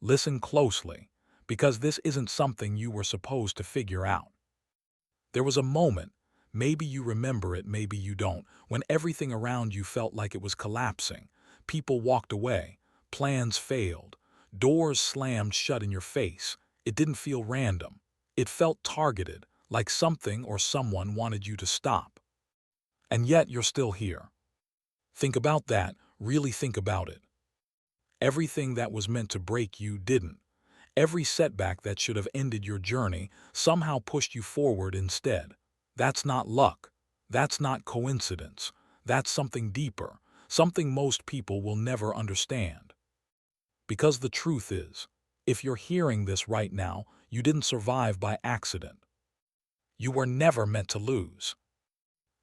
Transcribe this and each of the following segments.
Listen closely, because this isn't something you were supposed to figure out. There was a moment, maybe you remember it, maybe you don't, when everything around you felt like it was collapsing. People walked away, plans failed, doors slammed shut in your face. It didn't feel random. It felt targeted, like something or someone wanted you to stop. And yet you're still here. Think about that, really think about it. Everything that was meant to break you didn't. Every setback that should have ended your journey somehow pushed you forward instead. That's not luck. That's not coincidence. That's something deeper, something most people will never understand. Because the truth is, if you're hearing this right now, you didn't survive by accident. You were never meant to lose.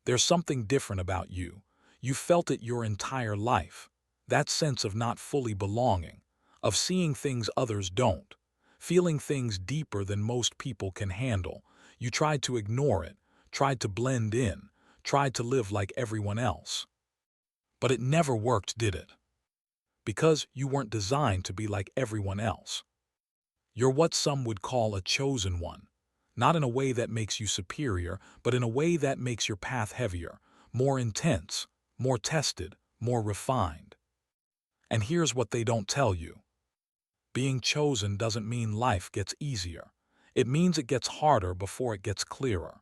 There's something different about you. You felt it your entire life. That sense of not fully belonging, of seeing things others don't, feeling things deeper than most people can handle. You tried to ignore it, tried to blend in, tried to live like everyone else. But it never worked, did it? Because you weren't designed to be like everyone else. You're what some would call a chosen one. Not in a way that makes you superior, but in a way that makes your path heavier, more intense, more tested, more refined. And here's what they don't tell you. Being chosen doesn't mean life gets easier. It means it gets harder before it gets clearer.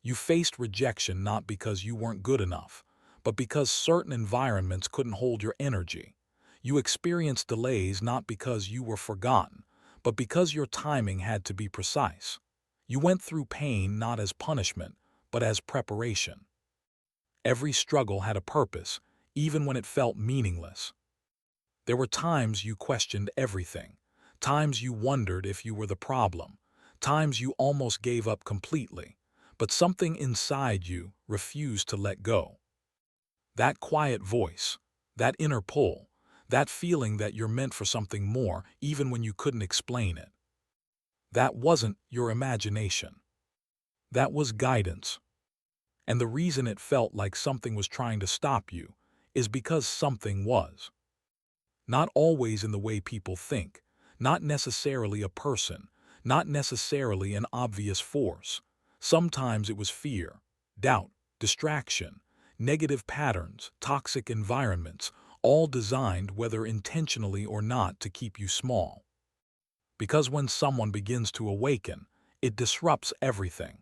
You faced rejection not because you weren't good enough, but because certain environments couldn't hold your energy. You experienced delays not because you were forgotten, but because your timing had to be precise. You went through pain not as punishment, but as preparation. Every struggle had a purpose, even when it felt meaningless. There were times you questioned everything, times you wondered if you were the problem, times you almost gave up completely, but something inside you refused to let go. That quiet voice, that inner pull, that feeling that you're meant for something more even when you couldn't explain it. That wasn't your imagination. That was guidance. And the reason it felt like something was trying to stop you is because something was. Not always in the way people think, not necessarily a person, not necessarily an obvious force. Sometimes it was fear, doubt, distraction, negative patterns, toxic environments, all designed, whether intentionally or not, to keep you small. Because when someone begins to awaken, it disrupts everything.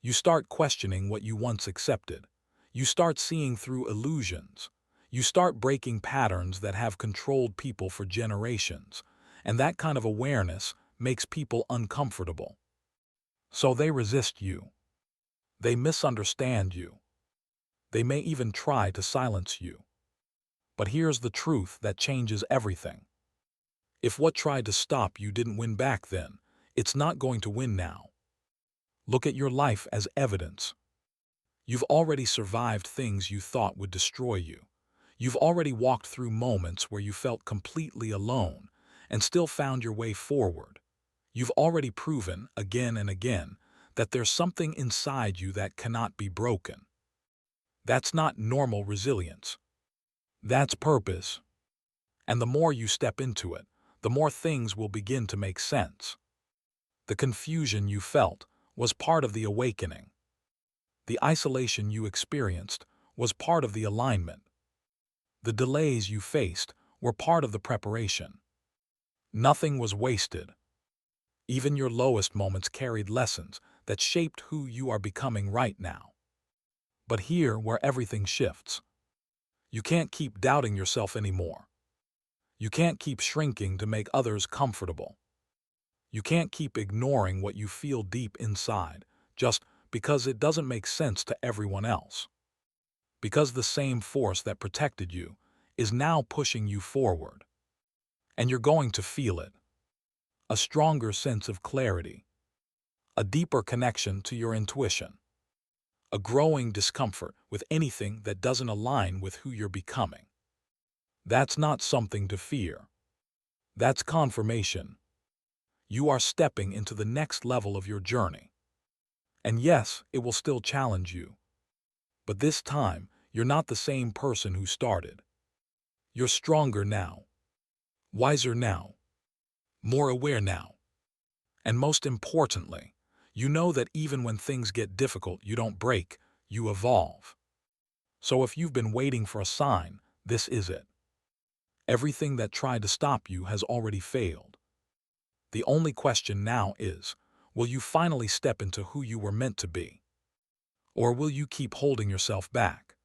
You start questioning what you once accepted. You start seeing through illusions. You start breaking patterns that have controlled people for generations. And that kind of awareness makes people uncomfortable. So they resist you. They misunderstand you. They may even try to silence you. But here's the truth that changes everything. If what tried to stop you didn't win back then, it's not going to win now. Look at your life as evidence. You've already survived things you thought would destroy you. You've already walked through moments where you felt completely alone and still found your way forward. You've already proven, again and again, that there's something inside you that cannot be broken. That's not normal resilience. That's purpose. And the more you step into it, the more things will begin to make sense. The confusion you felt was part of the awakening. The isolation you experienced was part of the alignment. The delays you faced were part of the preparation. Nothing was wasted. Even your lowest moments carried lessons that shaped who you are becoming right now. But here where everything shifts. You can't keep doubting yourself anymore. You can't keep shrinking to make others comfortable. You can't keep ignoring what you feel deep inside just because it doesn't make sense to everyone else. Because the same force that protected you is now pushing you forward. And you're going to feel it. A stronger sense of clarity. A deeper connection to your intuition. A growing discomfort with anything that doesn't align with who you're becoming. That's not something to fear. That's confirmation. You are stepping into the next level of your journey. And yes, it will still challenge you. But this time, you're not the same person who started. You're stronger now. wiser now, more aware now. And most importantly, you know that even when things get difficult, you don't break, you evolve. So if you've been waiting for a sign, this is it. Everything that tried to stop you has already failed. The only question now is, will you finally step into who you were meant to be? Or will you keep holding yourself back?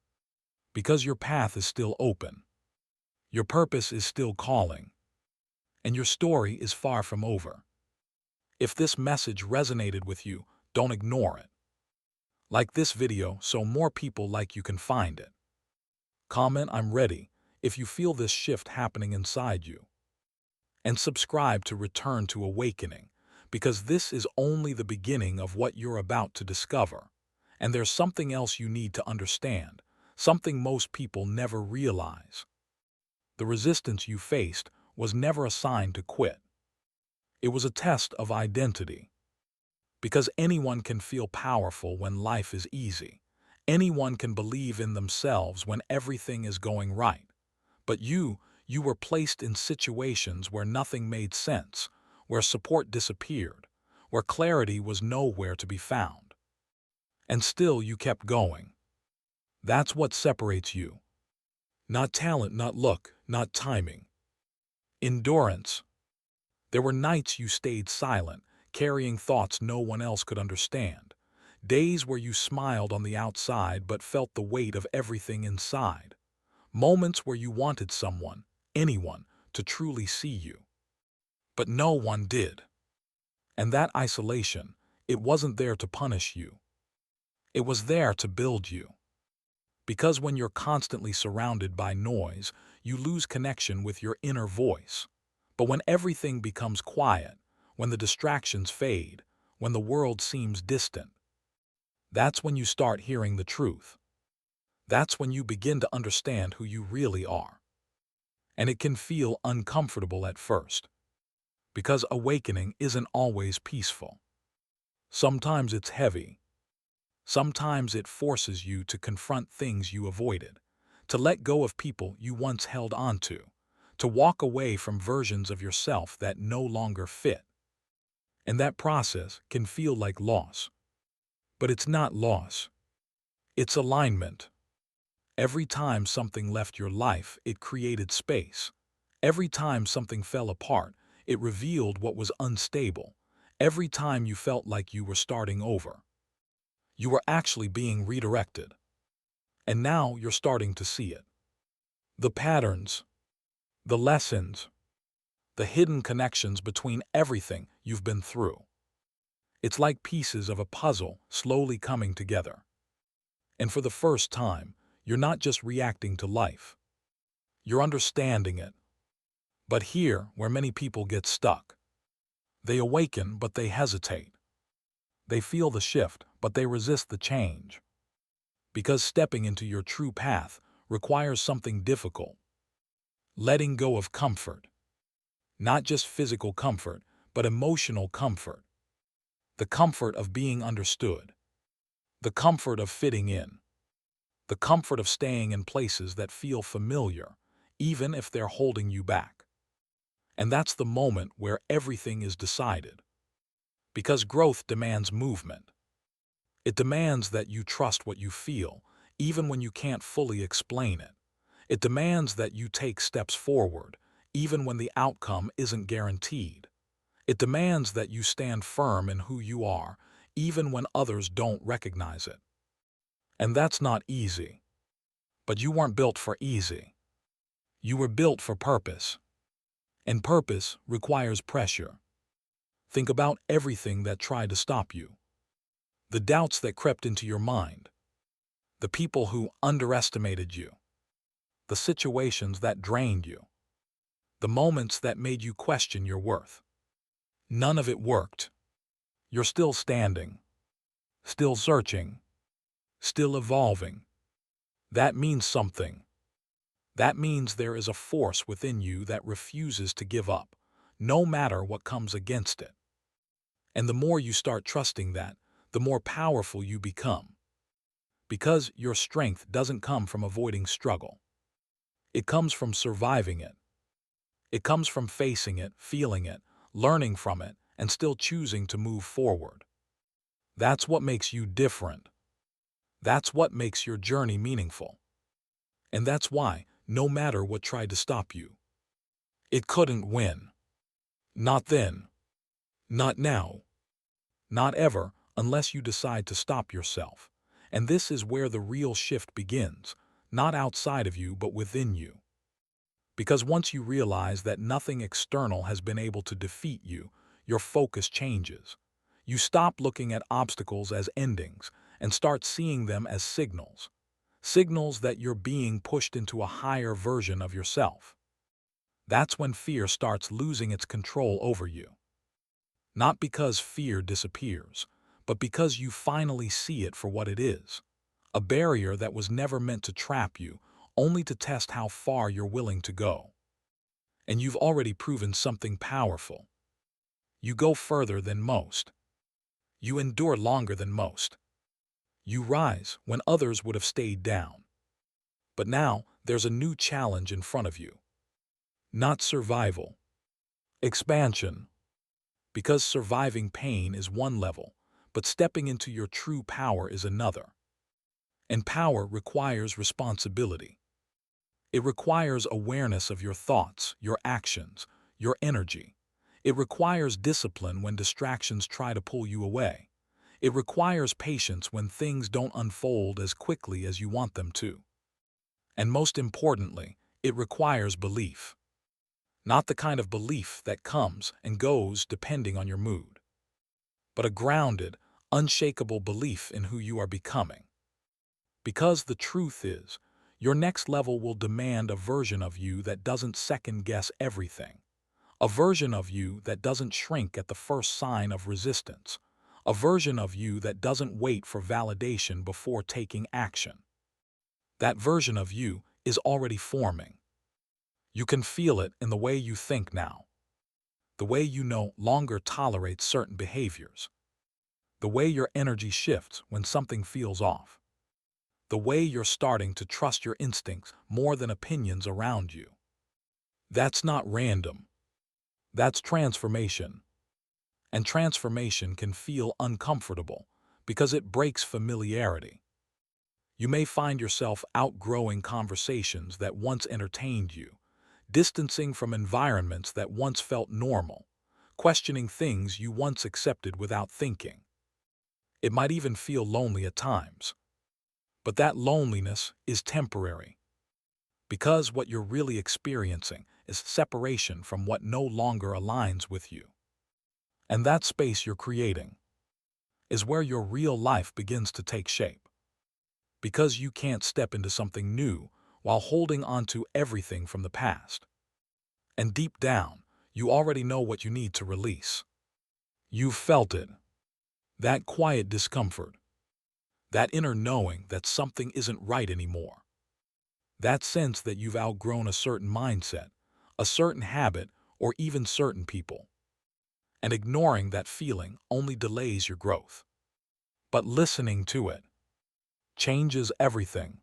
Because your path is still open. Your purpose is still calling. And your story is far from over. If this message resonated with you, don't ignore it. Like this video so more people like you can find it. Comment "I'm ready" if you feel this shift happening inside you. And subscribe to Return to Awakening, because this is only the beginning of what you're about to discover. And there's something else you need to understand, something most people never realize. The resistance you faced was never a sign to quit. It was a test of identity. Because anyone can feel powerful when life is easy. Anyone can believe in themselves when everything is going right. But you were placed in situations where nothing made sense, where support disappeared, where clarity was nowhere to be found. And still you kept going. That's what separates you. Not talent, not luck, not timing. Endurance. There were nights you stayed silent, carrying thoughts no one else could understand. Days where you smiled on the outside but felt the weight of everything inside. Moments where you wanted someone, anyone, to truly see you. But no one did. And that isolation, it wasn't there to punish you. It was there to build you. Because when you're constantly surrounded by noise, you lose connection with your inner voice. But when everything becomes quiet, when the distractions fade, when the world seems distant, that's when you start hearing the truth. That's when you begin to understand who you really are. And it can feel uncomfortable at first. Because awakening isn't always peaceful. Sometimes it's heavy. Sometimes it forces you to confront things you avoided, to let go of people you once held onto, to walk away from versions of yourself that no longer fit. And that process can feel like loss. But it's not loss. It's alignment. Every time something left your life, it created space. Every time something fell apart, it revealed what was unstable. Every time you felt like you were starting over, you were actually being redirected. And now you're starting to see it. The patterns, the lessons, the hidden connections between everything you've been through. It's like pieces of a puzzle slowly coming together. And for the first time, you're not just reacting to life. You're understanding it. But here, where many people get stuck, they awaken, but they hesitate. They feel the shift, but they resist the change. Because stepping into your true path requires something difficult. Letting go of comfort. Not just physical comfort, but emotional comfort. The comfort of being understood. The comfort of fitting in. The comfort of staying in places that feel familiar, even if they're holding you back. And that's the moment where everything is decided. Because growth demands movement. It demands that you trust what you feel, even when you can't fully explain it. It demands that you take steps forward, even when the outcome isn't guaranteed. It demands that you stand firm in who you are, even when others don't recognize it. And that's not easy. But you weren't built for easy. You were built for purpose. And purpose requires pressure. Think about everything that tried to stop you. The doubts that crept into your mind. The people who underestimated you. The situations that drained you. The moments that made you question your worth. None of it worked. You're still standing. Still searching. Still evolving. That means something. That means there is a force within you that refuses to give up, no matter what comes against it. And the more you start trusting that, the more powerful you become. Because your strength doesn't come from avoiding struggle. It comes from surviving it. It comes from facing it, feeling it, learning from it, and still choosing to move forward. That's what makes you different. That's what makes your journey meaningful. And that's why, no matter what tried to stop you, it couldn't win. Not then. Not now. Not ever, unless you decide to stop yourself. And this is where the real shift begins, not outside of you but within you. Because once you realize that nothing external has been able to defeat you, your focus changes. You stop looking at obstacles as endings and start seeing them as signals. Signals that you're being pushed into a higher version of yourself. That's when fear starts losing its control over you. Not because fear disappears, but because you finally see it for what it is. A barrier that was never meant to trap you, only to test how far you're willing to go. And you've already proven something powerful. You go further than most. You endure longer than most. You rise when others would have stayed down. But now, there's a new challenge in front of you. Not survival. Expansion. Because surviving pain is one level, but stepping into your true power is another. And power requires responsibility. It requires awareness of your thoughts, your actions, your energy. It requires discipline when distractions try to pull you away. It requires patience when things don't unfold as quickly as you want them to. And most importantly, it requires belief. Not the kind of belief that comes and goes depending on your mood, but a grounded, unshakable belief in who you are becoming. Because the truth is, your next level will demand a version of you that doesn't second-guess everything. A version of you that doesn't shrink at the first sign of resistance. A version of you that doesn't wait for validation before taking action. That version of you is already forming. You can feel it in the way you think now. The way you no longer tolerate certain behaviors. The way your energy shifts when something feels off. The way you're starting to trust your instincts more than opinions around you. That's not random. That's transformation. And transformation can feel uncomfortable because it breaks familiarity. You may find yourself outgrowing conversations that once entertained you, distancing from environments that once felt normal, questioning things you once accepted without thinking. It might even feel lonely at times. But that loneliness is temporary. Because what you're really experiencing is separation from what no longer aligns with you. And that space you're creating is where your real life begins to take shape. Because you can't step into something new while holding on to everything from the past. And deep down, you already know what you need to release. You've felt it. That quiet discomfort. That inner knowing that something isn't right anymore. That sense that you've outgrown a certain mindset, a certain habit, or even certain people. And ignoring that feeling only delays your growth. But listening to it changes everything.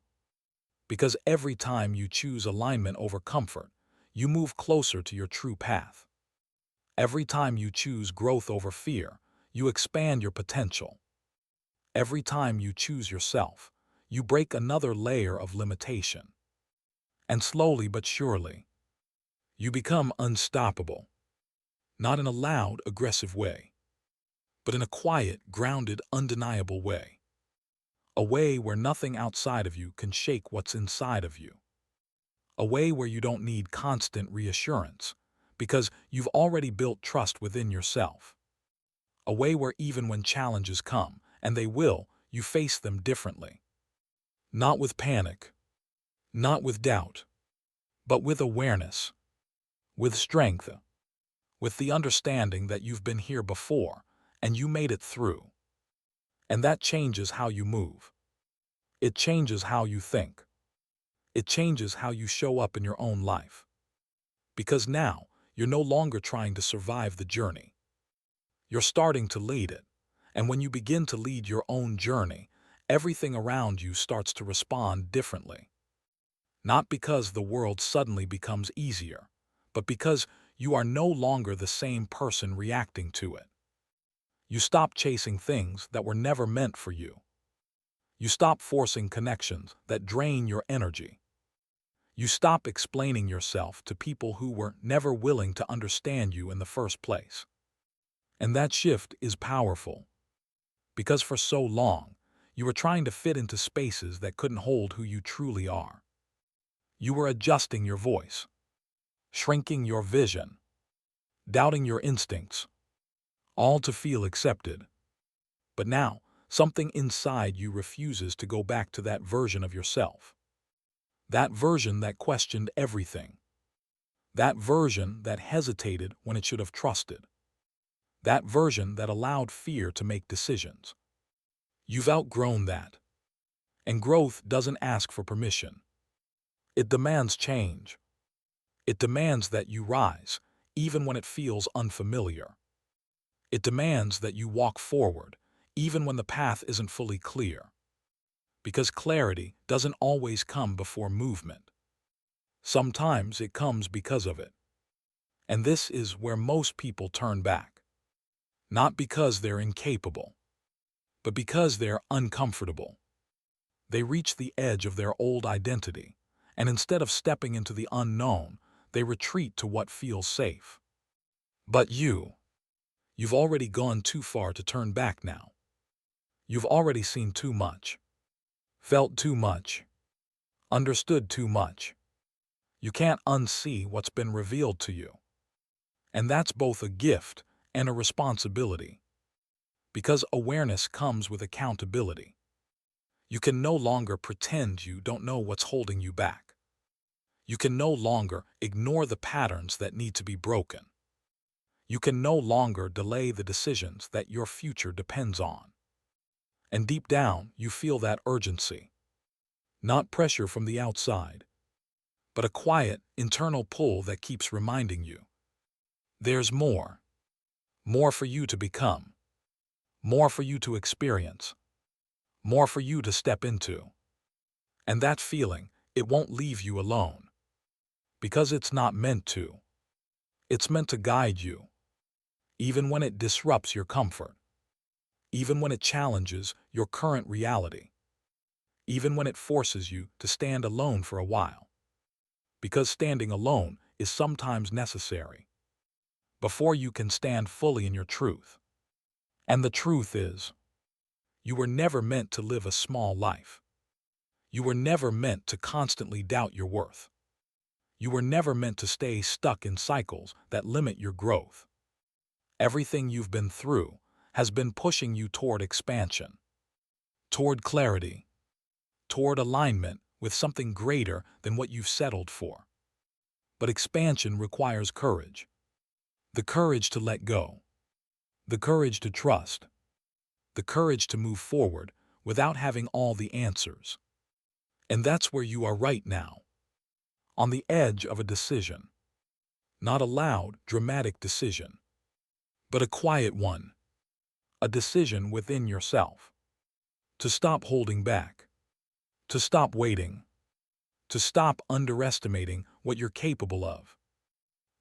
Because every time you choose alignment over comfort, you move closer to your true path. Every time you choose growth over fear, you expand your potential. Every time you choose yourself, you break another layer of limitation. And slowly but surely, you become unstoppable. Not in a loud, aggressive way, but in a quiet, grounded, undeniable way. A way where nothing outside of you can shake what's inside of you. A way where you don't need constant reassurance, because you've already built trust within yourself. A way where even when challenges come, and they will, you face them differently. Not with panic, not with doubt, but with awareness, with strength, with the understanding that you've been here before, and you made it through. And that changes how you move. It changes how you think. It changes how you show up in your own life. Because now, you're no longer trying to survive the journey. You're starting to lead it. And when you begin to lead your own journey, everything around you starts to respond differently. Not because the world suddenly becomes easier, but because you are no longer the same person reacting to it. You stop chasing things that were never meant for you. You stop forcing connections that drain your energy. You stop explaining yourself to people who were never willing to understand you in the first place. And that shift is powerful, because for so long, you were trying to fit into spaces that couldn't hold who you truly are. You were adjusting your voice, shrinking your vision, doubting your instincts, all to feel accepted. But now, something inside you refuses to go back to that version of yourself. That version that questioned everything. That version that hesitated when it should have trusted. That version that allowed fear to make decisions. You've outgrown that. And growth doesn't ask for permission. It demands change. It demands that you rise, even when it feels unfamiliar. It demands that you walk forward, even when the path isn't fully clear. Because clarity doesn't always come before movement. Sometimes it comes because of it. And this is where most people turn back. Not because they're incapable, but because they're uncomfortable. They reach the edge of their old identity, and instead of stepping into the unknown, they retreat to what feels safe. But you've already gone too far to turn back now. You've already seen too much, felt too much, understood too much. You can't unsee what's been revealed to you. And that's both a gift and a responsibility. Because awareness comes with accountability. You can no longer pretend you don't know what's holding you back. You can no longer ignore the patterns that need to be broken. You can no longer delay the decisions that your future depends on. And deep down, you feel that urgency. Not pressure from the outside, but a quiet, internal pull that keeps reminding you. There's more. More for you to become. More for you to experience. More for you to step into. And that feeling, it won't leave you alone. Because it's not meant to. It's meant to guide you. Even when it disrupts your comfort. Even when it challenges your current reality. Even when it forces you to stand alone for a while. Because standing alone is sometimes necessary. Before you can stand fully in your truth. And the truth is, you were never meant to live a small life. You were never meant to constantly doubt your worth. You were never meant to stay stuck in cycles that limit your growth. Everything you've been through has been pushing you toward expansion, toward clarity, toward alignment with something greater than what you've settled for. But expansion requires courage. The courage to let go. The courage to trust. The courage to move forward without having all the answers. And that's where you are right now. On the edge of a decision. Not a loud, dramatic decision, but a quiet one. A decision within yourself. To stop holding back. To stop waiting. To stop underestimating what you're capable of.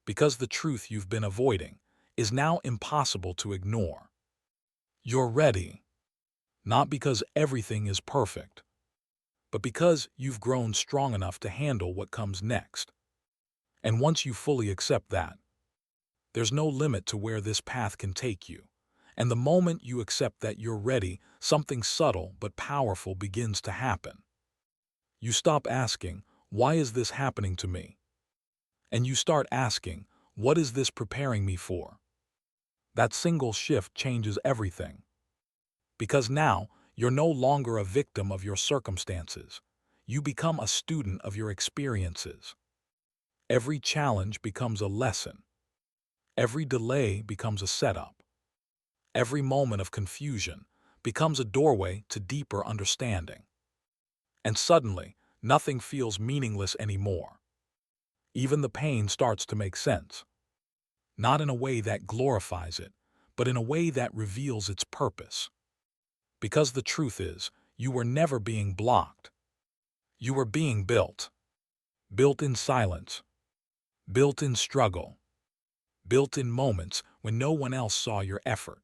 Because the truth you've been avoiding is now impossible to ignore. You're ready. Not because everything is perfect, but because you've grown strong enough to handle what comes next. And once you fully accept that, there's no limit to where this path can take you. And the moment you accept that you're ready, something subtle but powerful begins to happen. You stop asking, "Why is this happening to me?" And you start asking, "What is this preparing me for?" That single shift changes everything. Because now, you're no longer a victim of your circumstances. You become a student of your experiences. Every challenge becomes a lesson. Every delay becomes a setup. Every moment of confusion becomes a doorway to deeper understanding. And suddenly, nothing feels meaningless anymore. Even the pain starts to make sense. Not in a way that glorifies it, but in a way that reveals its purpose. Because the truth is, you were never being blocked. You were being built. Built in silence. built-in struggle, built-in moments when no one else saw your effort.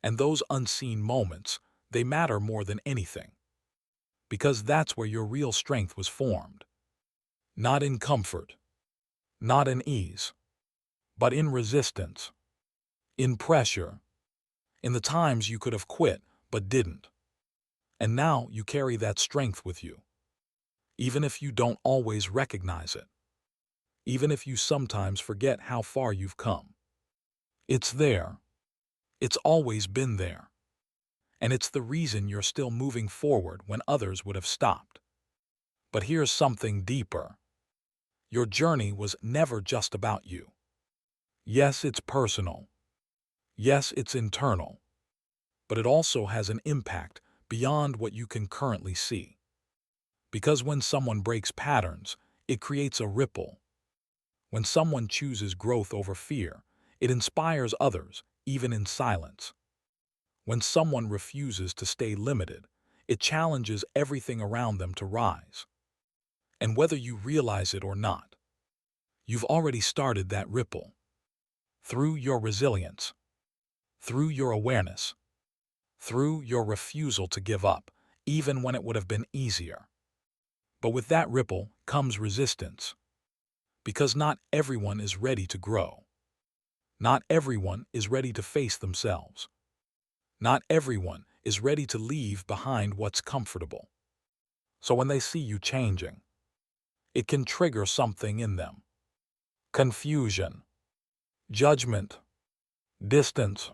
And those unseen moments, they matter more than anything. Because that's where your real strength was formed. Not in comfort, not in ease, but in resistance, in pressure, in the times you could have quit but didn't. And now you carry that strength with you, even if you don't always recognize it, even if you sometimes forget how far you've come. It's there. It's always been there. And it's the reason you're still moving forward when others would have stopped. But here's something deeper. Your journey was never just about you. Yes, it's personal. Yes, it's internal. But it also has an impact beyond what you can currently see. Because when someone breaks patterns, it creates a ripple. When someone chooses growth over fear, it inspires others, even in silence. When someone refuses to stay limited, it challenges everything around them to rise. And whether you realize it or not, you've already started that ripple. Through your resilience, through your awareness, through your refusal to give up, even when it would have been easier. But with that ripple comes resistance. Because not everyone is ready to grow. Not everyone is ready to face themselves. Not everyone is ready to leave behind what's comfortable. So when they see you changing, it can trigger something in them. Confusion, judgment, distance.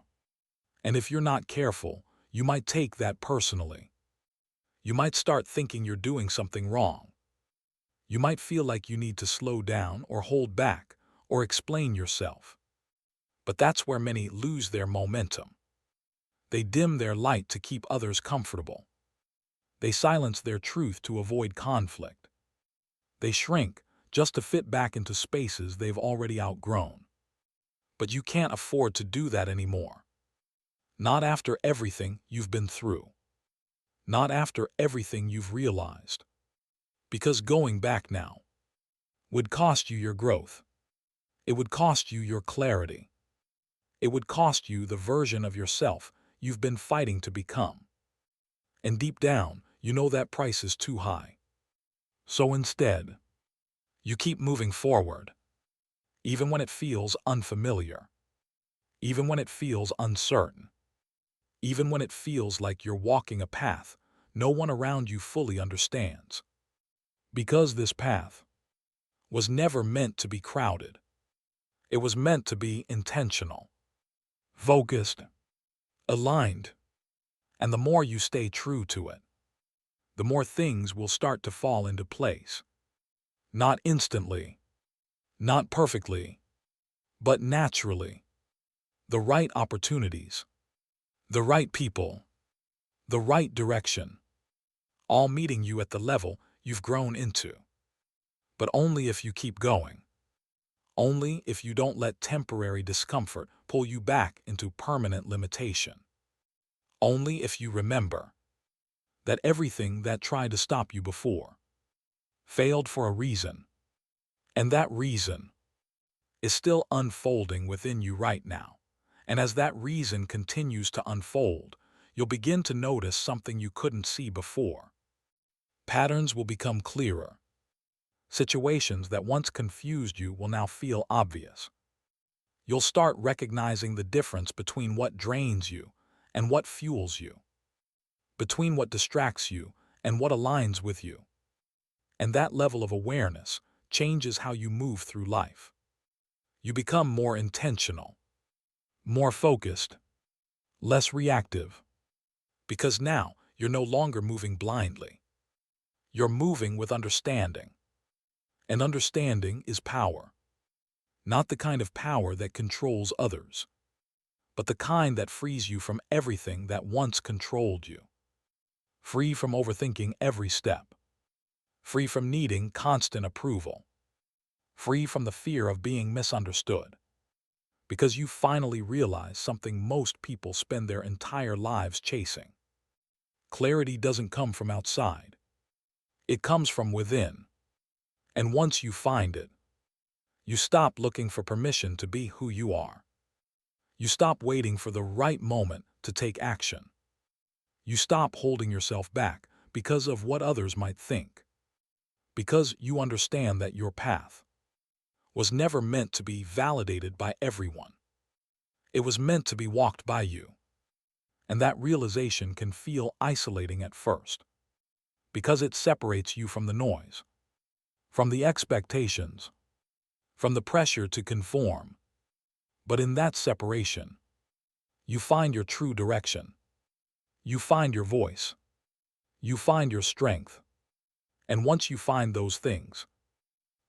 And if you're not careful, you might take that personally. You might start thinking you're doing something wrong. You might feel like you need to slow down or hold back or explain yourself. But that's where many lose their momentum. They dim their light to keep others comfortable. They silence their truth to avoid conflict. They shrink just to fit back into spaces they've already outgrown. But you can't afford to do that anymore. Not after everything you've been through. Not after everything you've realized. Because going back now would cost you your growth. It would cost you your clarity. It would cost you the version of yourself you've been fighting to become. And deep down, you know that price is too high. So instead, you keep moving forward, even when it feels unfamiliar, even when it feels uncertain, even when it feels like you're walking a path no one around you fully understands. Because this path was never meant to be crowded. It was meant to be intentional, focused, aligned. And the more you stay true to it, the more things will start to fall into place. Not instantly, not perfectly, but naturally. The right opportunities, the right people, the right direction, all meeting you at the level you've grown into. But only if you keep going. Only if you don't let temporary discomfort pull you back into permanent limitation. Only if you remember that everything that tried to stop you before failed for a reason. And that reason is still unfolding within you right now. And as that reason continues to unfold, you'll begin to notice something you couldn't see before. Patterns will become clearer. Situations that once confused you will now feel obvious. You'll start recognizing the difference between what drains you and what fuels you, between what distracts you and what aligns with you. And that level of awareness changes how you move through life. You become more intentional, more focused, less reactive. Because now you're no longer moving blindly. You're moving with understanding. And understanding is power. Not the kind of power that controls others, but the kind that frees you from everything that once controlled you. Free from overthinking every step. Free from needing constant approval. Free from the fear of being misunderstood. Because you finally realize something most people spend their entire lives chasing. Clarity doesn't come from outside. It comes from within. And once you find it, You stop looking for permission to be who you are. You stop waiting for the right moment to take action. You stop holding yourself back because of what others might think. Because you understand that your path was never meant to be validated by everyone. It was meant to be walked by you. And that realization can feel isolating at first, because it separates you from the noise, from the expectations, from the pressure to conform. But in that separation, you find your true direction. You find your voice. You find your strength. And once you find those things,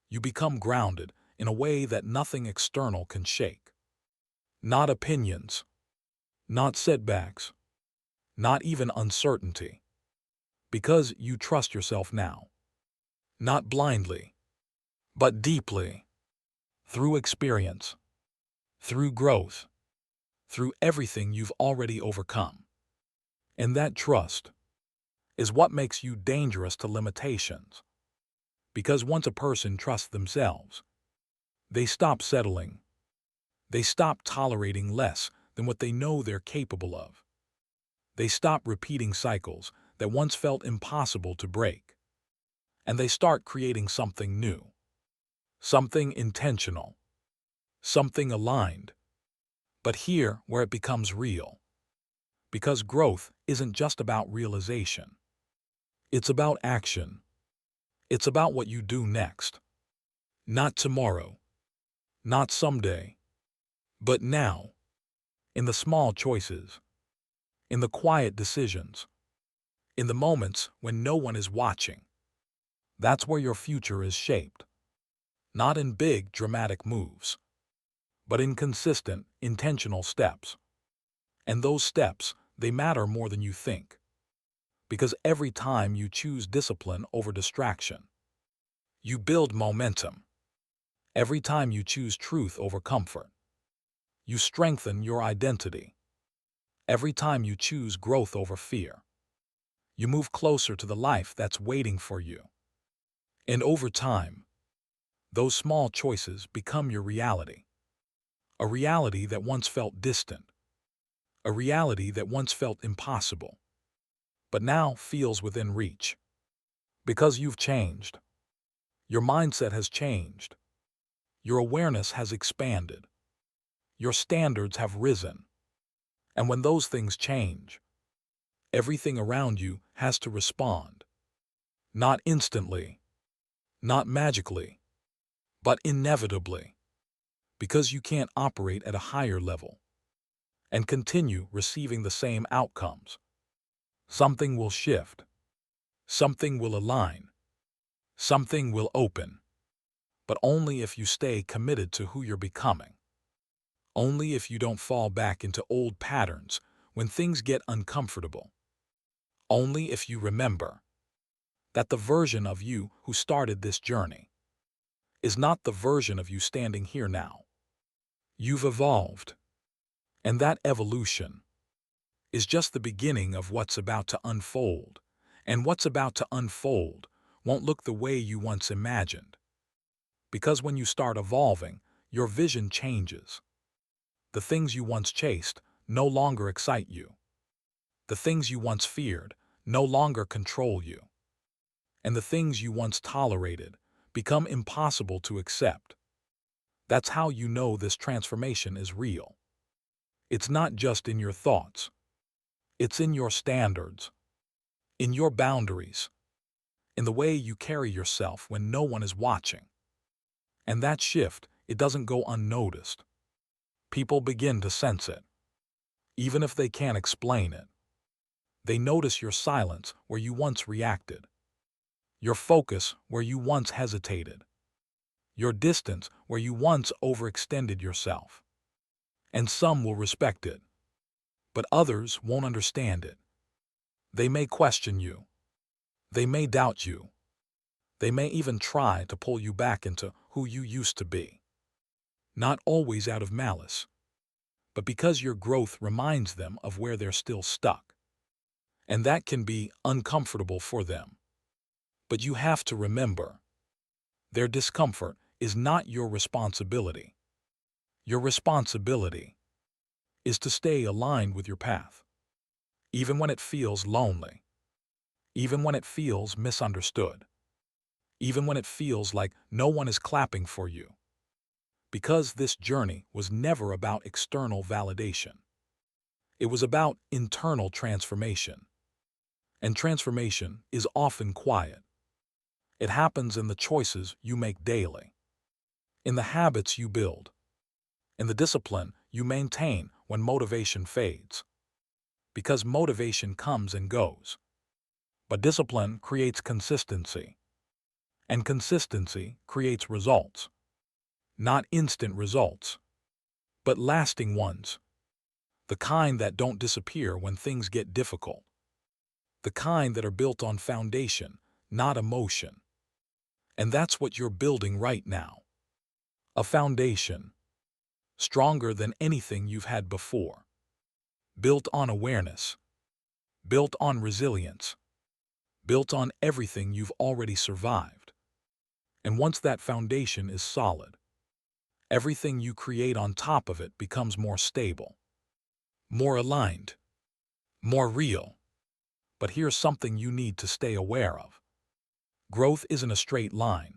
you become grounded in a way that nothing external can shake. Not opinions, not setbacks, not even uncertainty. Because you trust yourself now. Not blindly, but deeply. Through experience, through growth, through everything you've already overcome. And that trust is what makes you dangerous to limitations. Because once a person trusts themselves, they stop settling. They stop tolerating less than what they know they're capable of. They stop repeating cycles that once felt impossible to break. And they start creating something new, something intentional, something aligned. But here where it becomes real. Because growth isn't just about realization. It's about action. It's about what you do next. Not tomorrow, not someday, but now. In the small choices, in the quiet decisions, in the moments when no one is watching. That's where your future is shaped. Not in big, dramatic moves, but in consistent, intentional steps. And those steps, they matter more than you think. Because every time you choose discipline over distraction, you build momentum. Every time you choose truth over comfort, you strengthen your identity. Every time you choose growth over fear, you move closer to the life that's waiting for you. And over time, those small choices become your reality. A reality that once felt distant. A reality that once felt impossible, but now feels within reach. Because you've changed. Your mindset has changed. Your awareness has expanded. Your standards have risen. And when those things change, everything around you has to respond. Not instantly, not magically, but inevitably. Because you can't operate at a higher level and continue receiving the same outcomes. Something will shift. Something will align. Something will open. But only if you stay committed to who you're becoming. Only if you don't fall back into old patterns when things get uncomfortable. Only if you remember that the version of you who started this journey is not the version of you standing here now. You've evolved, and that evolution is just the beginning of what's about to unfold, and what's about to unfold won't look the way you once imagined. Because when you start evolving, your vision changes. The things you once chased no longer excite you. The things you once feared no longer control you. And the things you once tolerated become impossible to accept. That's how you know this transformation is real. It's not just in your thoughts. It's in your standards, in your boundaries, in the way you carry yourself when no one is watching. And that shift, it doesn't go unnoticed. People begin to sense it, even if they can't explain it. They notice your silence where you once reacted, your focus where you once hesitated, your distance where you once overextended yourself. And some will respect it, but others won't understand it. They may question you. They may doubt you. They may even try to pull you back into who you used to be. Not always out of malice, but because your growth reminds them of where they're still stuck. And that can be uncomfortable for them. But you have to remember, their discomfort is not your responsibility. Your responsibility is to stay aligned with your path, even when it feels lonely, even when it feels misunderstood, even when it feels like no one is clapping for you. Because this journey was never about external validation. It was about internal transformation. And transformation is often quiet. It happens in the choices you make daily, in the habits you build, in the discipline you maintain when motivation fades. Because motivation comes and goes. But discipline creates consistency. And consistency creates results. Not instant results, but lasting ones. The kind that don't disappear when things get difficult. The kind that are built on foundation, not emotion. And that's what you're building right now. A foundation, stronger than anything you've had before. Built on awareness. Built on resilience. Built on everything you've already survived. And once that foundation is solid, everything you create on top of it becomes more stable, more aligned, more real. But here's something you need to stay aware of. Growth isn't a straight line.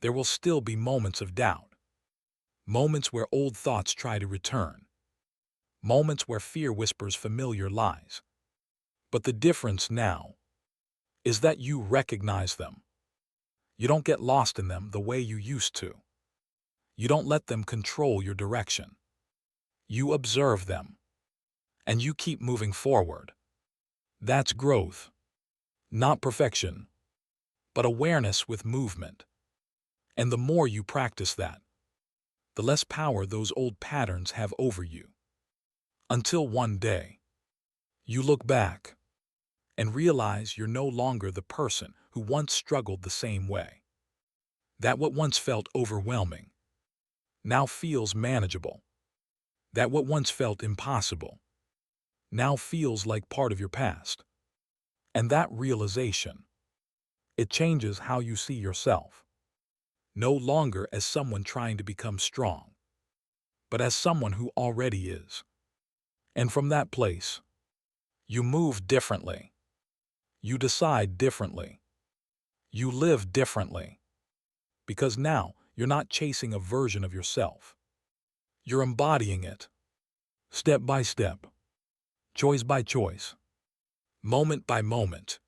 There will still be moments of doubt. Moments where old thoughts try to return. Moments where fear whispers familiar lies. But the difference now is that you recognize them. You don't get lost in them the way you used to. You don't let them control your direction. You observe them. And you keep moving forward. That's growth. Not perfection, but awareness with movement. And the more you practice that, the less power those old patterns have over you. Until one day, you look back and realize you're no longer the person who once struggled the same way. That what once felt overwhelming now feels manageable. That what once felt impossible now feels like part of your past. And that realization, it changes how you see yourself. No longer as someone trying to become strong, but as someone who already is. And from that place, you move differently. You decide differently. You live differently. Because now you're not chasing a version of yourself. You're embodying it. Step by step. Choice by choice. Moment by moment.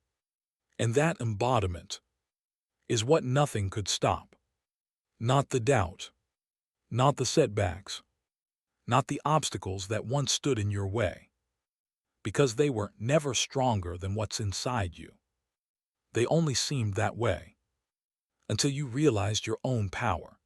And that embodiment is what nothing could stop. Not the doubt. Not the setbacks. Not the obstacles that once stood in your way. Because they were never stronger than what's inside you. They only seemed that way until you realized your own power.